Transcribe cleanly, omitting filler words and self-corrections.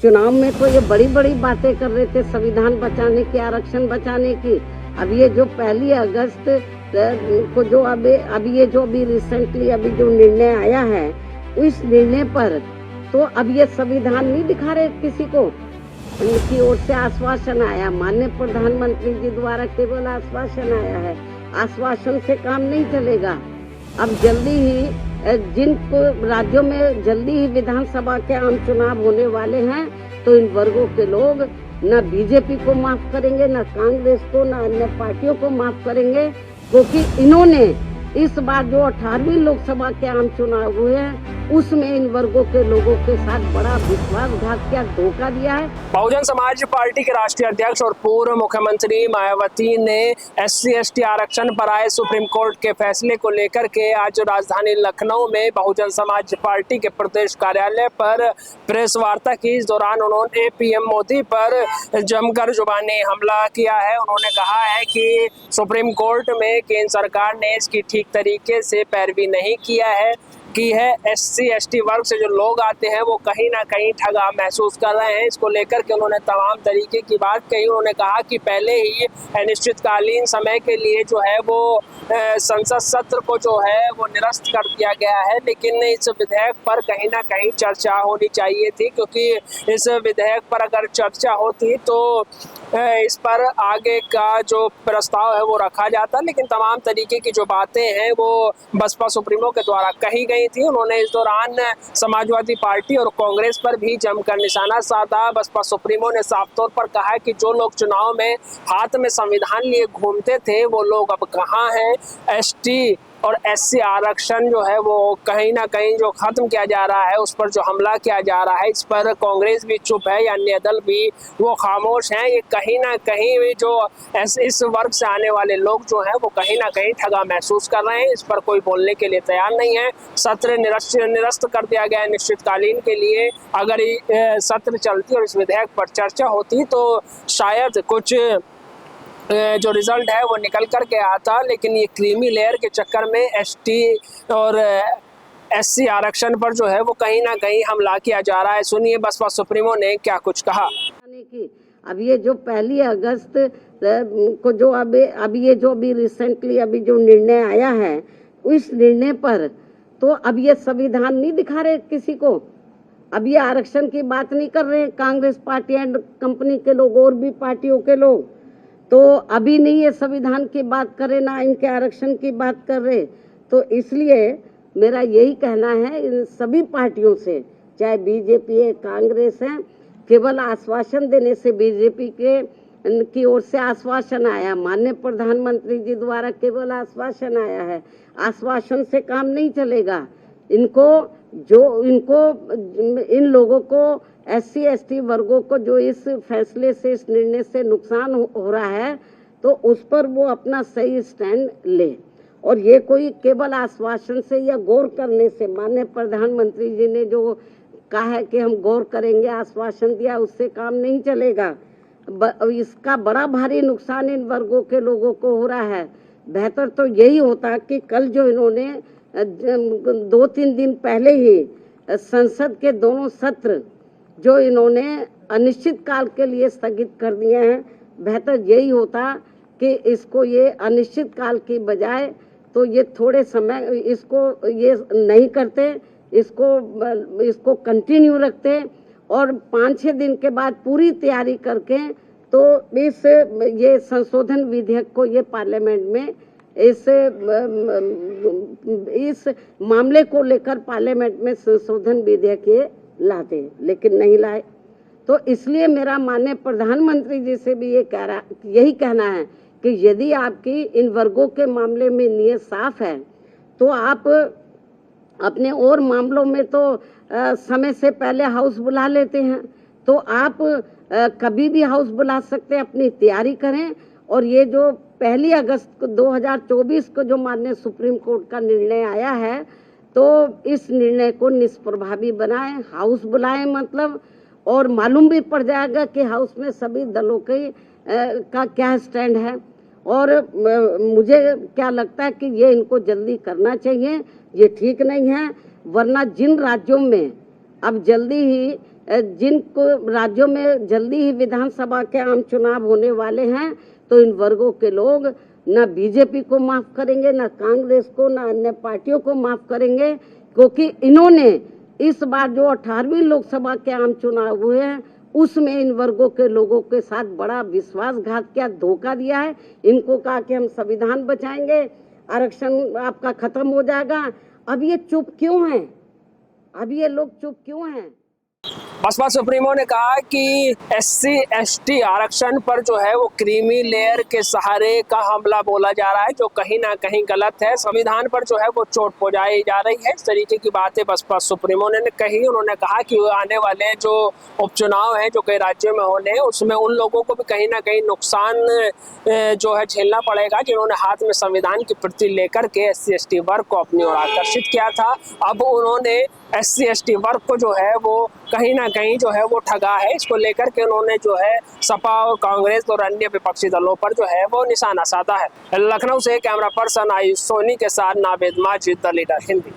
चुनाव में तो ये बड़ी बड़ी बातें कर रहे थे, संविधान बचाने की, आरक्षण बचाने की। अब ये जो 1 अगस्त को जो अभी रिसेंटली अभी जो निर्णय आया है, उस निर्णय पर तो अब ये संविधान नहीं दिखा रहे किसी को। उनकी ओर से आश्वासन आया, माननीय प्रधानमंत्री जी द्वारा केवल आश्वासन आया है। आश्वासन से काम नहीं चलेगा। अब जल्दी ही जिन राज्यों में जल्दी ही विधानसभा के आम चुनाव होने वाले हैं, तो इन वर्गों के लोग न बीजेपी को माफ करेंगे, न कांग्रेस को, न अन्य पार्टियों को माफ करेंगे, क्योंकि इन्होंने इस बार जो 18वीं लोकसभा के आम चुनाव हुए हैं, उसमें इन वर्गों के लोगों के साथ बड़ा विश्वासघात किया, धोखा दिया है। बहुजन समाज पार्टी के राष्ट्रीय अध्यक्ष और पूर्व मुख्यमंत्री मायावती ने SC/ST आरक्षण पर आए सुप्रीम कोर्ट के फैसले को लेकर के आज राजधानी लखनऊ में बहुजन समाज पार्टी के प्रदेश कार्यालय पर प्रेस वार्ता की। इस दौरान उन्होंने PM मोदी पर जमकर जुबानी हमला किया है। उन्होंने कहा है कि सुप्रीम कोर्ट में केंद्र सरकार ने इसकी ठीक तरीके से पैरवी नहीं किया है की है। SC/ST वर्ग से जो लोग आते हैं वो कहीं ना कहीं ठगा महसूस कर रहे हैं। इसको लेकर के उन्होंने तमाम तरीके की बात कही। उन्होंने कहा कि पहले ही अनिश्चितकालीन समय के लिए जो है वो संसद सत्र को जो है वो निरस्त कर दिया गया है, लेकिन इस विधेयक पर कहीं ना कहीं चर्चा होनी चाहिए थी, क्योंकि इस विधेयक पर अगर चर्चा होती तो इस पर आगे का जो प्रस्ताव है वो रखा जाता, लेकिन तमाम तरीके की जो बातें हैं वो बसपा सुप्रीमो के द्वारा कही गई थी। उन्होंने इस दौरान समाजवादी पार्टी और कांग्रेस पर भी जमकर निशाना साधा। बसपा सुप्रीमो ने साफ तौर पर कहा है कि जो लोग चुनाव में हाथ में संविधान लिए घूमते थे वो लोग अब कहाँ हैं। ST और SC आरक्षण जो है वो कहीं ना कहीं जो खत्म किया जा रहा है, उस पर जो हमला किया जा रहा है, इस पर कांग्रेस भी चुप है या अन्य दल भी वो खामोश हैं। ये कहीं ना कहीं भी जो इस वर्ग से आने वाले लोग जो हैं वो कहीं ना कहीं ठगा महसूस कर रहे हैं। इस पर कोई बोलने के लिए तैयार नहीं है। सत्र निरस्त कर दिया गया है निश्चितकालीन के लिए। अगर सत्र चलती और इस विधेयक पर चर्चा होती तो शायद कुछ जो रिजल्ट है वो निकल कर के आता, लेकिन ये क्रीमी लेयर के चक्कर में ST और SC आरक्षण पर जो है वो कहीं ना कहीं हमला किया जा रहा है। सुनिए बसपा सुप्रीमो ने क्या कुछ कहा। अब ये जो 1 अगस्त को जो अभी रिसेंटली अभी जो निर्णय आया है, उस निर्णय पर तो अब ये संविधान नहीं दिखा रहे किसी को। अब ये आरक्षण की बात नहीं कर रहे कांग्रेस पार्टी एंड कंपनी के लोग और भी पार्टियों के लोग, तो अभी नहीं ये संविधान की बात कर रहे, ना इनके आरक्षण की बात कर रहे। तो इसलिए मेरा यही कहना है इन सभी पार्टियों से, चाहे बीजेपी है, कांग्रेस है, केवल आश्वासन देने से बीजेपी की ओर से आश्वासन आया, माननीय प्रधानमंत्री जी द्वारा केवल आश्वासन आया है। आश्वासन से काम नहीं चलेगा। इन लोगों को SC/ST वर्गों को जो इस फैसले से, इस निर्णय से नुकसान हो रहा है, तो उस पर वो अपना सही स्टैंड ले। और ये कोई केवल आश्वासन से या गौर करने से, माननीय प्रधानमंत्री जी ने जो कहा है कि हम गौर करेंगे, आश्वासन दिया, उससे काम नहीं चलेगा। इसका बड़ा भारी नुकसान इन वर्गों के लोगों को हो रहा है। बेहतर तो यही होता कि कल जो इन्होंने 2-3 दिन पहले ही संसद के दोनों सत्र जो इन्होंने अनिश्चित काल के लिए स्थगित कर दिए हैं, बेहतर यही होता कि इसको ये अनिश्चित काल की बजाय तो ये थोड़े समय इसको ये नहीं करते, इसको कंटिन्यू रखते और 5-6 दिन के बाद पूरी तैयारी करके तो ये संशोधन विधेयक को ये पार्लियामेंट में इस मामले को लेकर पार्लियामेंट में संशोधन विधेयक ये लाते, लेकिन नहीं लाए। तो इसलिए मेरा माननीय प्रधानमंत्री जी से भी यही कहना है कि यदि आपकी इन वर्गों के मामले में नियत साफ है, तो आप अपने और मामलों में तो समय से पहले हाउस बुला लेते हैं, तो आप कभी भी हाउस बुला सकते हैं, अपनी तैयारी करें। और ये जो 1 अगस्त 2024 को जो माननीय सुप्रीम कोर्ट का निर्णय आया है, तो इस निर्णय को निष्प्रभावी बनाएं, हाउस बुलाएं मतलब, और मालूम भी पड़ जाएगा कि हाउस में सभी दलों का क्या स्टैंड है। और मुझे क्या लगता है कि ये इनको जल्दी करना चाहिए, ये ठीक नहीं है। वरना जिन राज्यों में अब जल्दी ही जिनको राज्यों में जल्दी ही विधानसभा के आम चुनाव होने वाले हैं, तो इन वर्गों के लोग न बीजेपी को माफ करेंगे, न कांग्रेस को, न अन्य पार्टियों को माफ करेंगे, क्योंकि इन्होंने इस बार जो 18वीं लोकसभा के आम चुनाव हुए हैं उसमें इन वर्गों के लोगों के साथ बड़ा विश्वासघात किया, धोखा दिया है। इनको कहा कि हम संविधान बचाएंगे, आरक्षण आपका खत्म हो जाएगा। अब ये चुप क्यों हैं? अब ये लोग चुप क्यों हैं? बसपा सुप्रीमो ने कहा कि SC/ST आरक्षण पर जो है वो क्रीमी लेयर के सहारे का हमला बोला जा रहा है, जो कहीं ना कहीं गलत है। संविधान पर जो है वो चोट पहुंचाई जा रही है। इस तरीके की बातें बसपा सुप्रीमो ने कही। उन्होंने कहा कि आने वाले जो उपचुनाव हैं जो कई राज्यों में होने हैं, उसमें उन लोगों को भी कहीं ना कहीं नुकसान जो है झेलना पड़ेगा जिन्होंने हाथ में संविधान की प्रति लेकर के SC/ST वर्ग को अपनी ओर आकर्षित किया था। अब उन्होंने SC/ST वर्ग को जो है वो कहीं ना कहीं जो है वो ठगा है। इसको लेकर के उन्होंने जो है सपा और कांग्रेस और अन्य विपक्षी दलों पर जो है वो निशाना साधा है। लखनऊ से कैमरा पर्सन आयुष सोनी के साथ नावेद माजिद, द लीडर हिंदी।